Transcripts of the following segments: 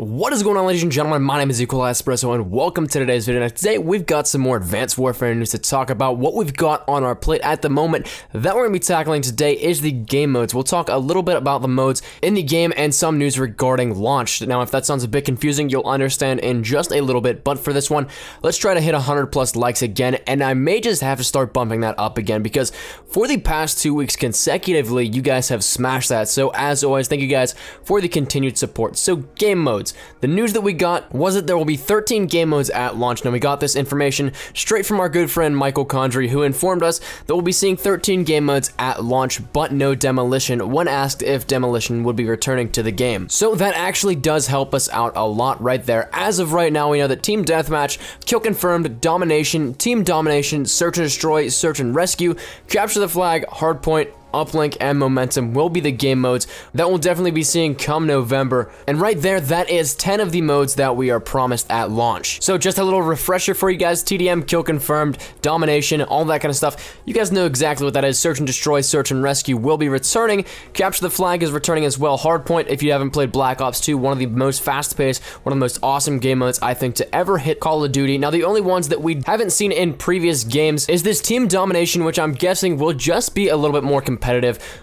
What is going on, ladies and gentlemen? My name is Espresso, and welcome to today's video. Now, today we've got some more Advanced Warfare news to talk about. What we've got on our plate at the moment that we're going to be tackling today is the game modes. We'll talk a little bit about the modes in the game and some news regarding launch. Now, if that sounds a bit confusing, you'll understand in just a little bit, but for this one, let's try to hit 100 plus likes again, and I may just have to start bumping that up again because for the past 2 weeks consecutively, you guys have smashed that. So as always, thank you guys for the continued support. So game modes. The news that we got was that there will be 13 game modes at launch. Now, we got this information straight from our good friend Michael Condry, who informed us that we'll be seeing 13 game modes at launch, but no Demolition, when asked if Demolition would be returning to the game. So that actually does help us out a lot right there. As of right now, we know that Team Deathmatch, Kill Confirmed, Domination, Team Domination, Search and Destroy, Search and Rescue, Capture the Flag, Hardpoint, Uplink, and Momentum will be the game modes that we'll definitely be seeing come November. And right there, that is 10 of the modes that we are promised at launch. So just a little refresher for you guys: TDM, Kill Confirmed, Domination, all that kind of stuff. You guys know exactly what that is. Search and Destroy, Search and Rescue will be returning. Capture the Flag is returning as well. Hardpoint, if you haven't played Black Ops 2, one of the most fast-paced, one of the most awesome game modes, I think, to ever hit Call of Duty. Now, the only ones that we haven't seen in previous games is this Team Domination, which I'm guessing will just be a little bit more competitive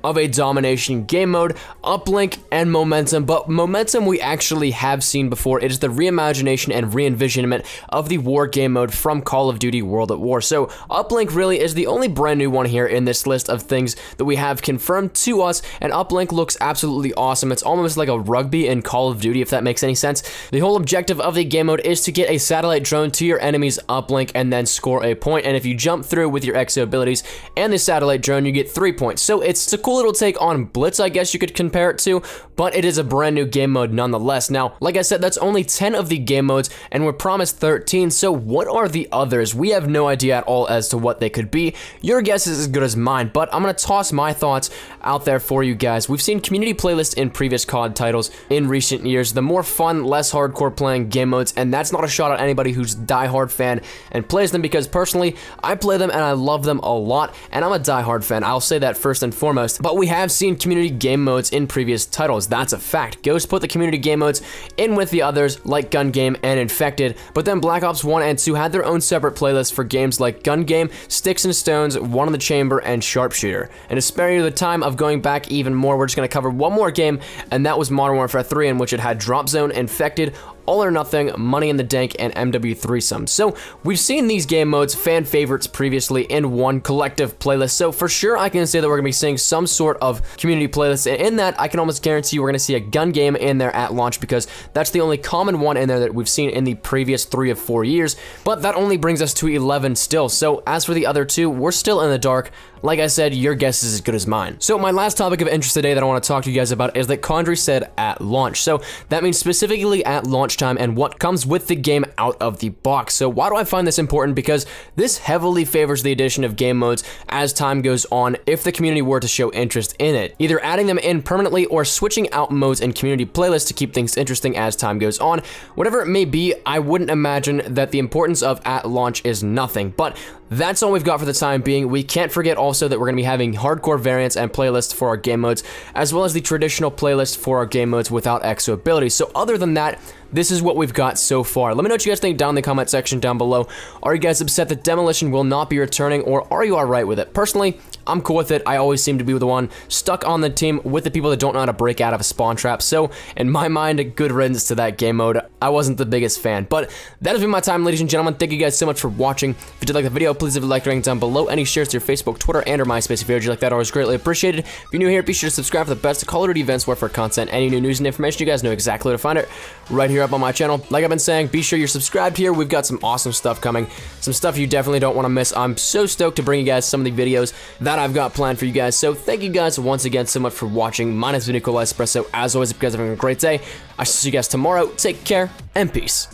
of a domination game mode, Uplink, and Momentum. But Momentum we actually have seen before. It is the reimagination and re-envisionment of the war game mode from Call of Duty World at War. So Uplink really is the only brand new one here in this list of things that we have confirmed to us, and Uplink looks absolutely awesome. It's almost like a rugby in Call of Duty, if that makes any sense. The whole objective of the game mode is to get a satellite drone to your enemy's uplink and then score a point, and if you jump through with your exo abilities and the satellite drone, you get 3 points. So it's a cool little take on Blitz, I guess you could compare it to, but it is a brand new game mode nonetheless. Now, like I said, that's only 10 of the game modes, and we're promised 13, so what are the others? We have no idea at all as to what they could be. Your guess is as good as mine, but I'm gonna toss my thoughts out there for you guys. We've seen community playlists in previous COD titles in recent years, the more fun, less hardcore playing game modes, and that's not a shot at anybody who's a die-hard fan and plays them, because personally, I play them and I love them a lot, and I'm a die-hard fan. I'll say that first and foremost. But we have seen community game modes in previous titles. That's a fact. Ghost put the community game modes in with the others like Gun Game and Infected, but then Black Ops 1 and 2 had their own separate playlists for games like Gun Game, Sticks and Stones, One in the Chamber, and Sharpshooter. And to spare you the time of going back even more, we're just going to cover one more game, and that was Modern Warfare 3, in which it had Drop Zone, Infected, All or Nothing, Money in the Dank, and MW Threesome. So we've seen these game modes, fan favorites, previously in one collective playlist. So for sure, I can say that we're going to be seeing some sort of community playlist. And in that, I can almost guarantee you we're going to see a Gun Game in there at launch, because that's the only common one in there that we've seen in the previous 3 of 4 years. But that only brings us to 11 still. So as for the other 2, we're still in the dark. Like I said, your guess is as good as mine. So my last topic of interest today that I want to talk to you guys about is that Condry said at launch. So that means specifically at launch time and what comes with the game out of the box. So why do I find this important? Because this heavily favors the addition of game modes as time goes on if the community were to show interest in it. Either adding them in permanently or switching out modes in community playlists to keep things interesting as time goes on. Whatever it may be, I wouldn't imagine that the importance of at launch is nothing. But that's all we've got for the time being. We can't forget also that we're going to be having hardcore variants and playlists for our game modes, as well as the traditional playlist for our game modes without exo abilities. So other than that, this is what we've got so far. Let me know what you guys think down in the comment section down below. Are you guys upset that Demolition will not be returning, or are you alright with it? Personally, I'm cool with it. I always seem to be the one stuck on the team with the people that don't know how to break out of a spawn trap. So in my mind, good riddance to that game mode. I wasn't the biggest fan, but that has been my time, ladies and gentlemen. Thank you guys so much for watching. If you did like the video, please leave a like rating down below. Any shares to your Facebook, Twitter, and or MySpace if you like that, always greatly appreciated. If you're new here, be sure to subscribe for the best Call of Duty Advanced Warfare content. Any new news and information, you guys know exactly where to find it right here up on my channel. Like I've been saying, be sure you're subscribed here. We've got some awesome stuff coming, some stuff you definitely don't want to miss. I'm so stoked to bring you guys some of the videos that I've got planned for you guys. So thank you guys once again so much for watching. My name is Espresso. As always, if you guys are having a great day, I shall see you guys tomorrow. Take care and peace.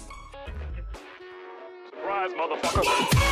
Surprise, motherfucker.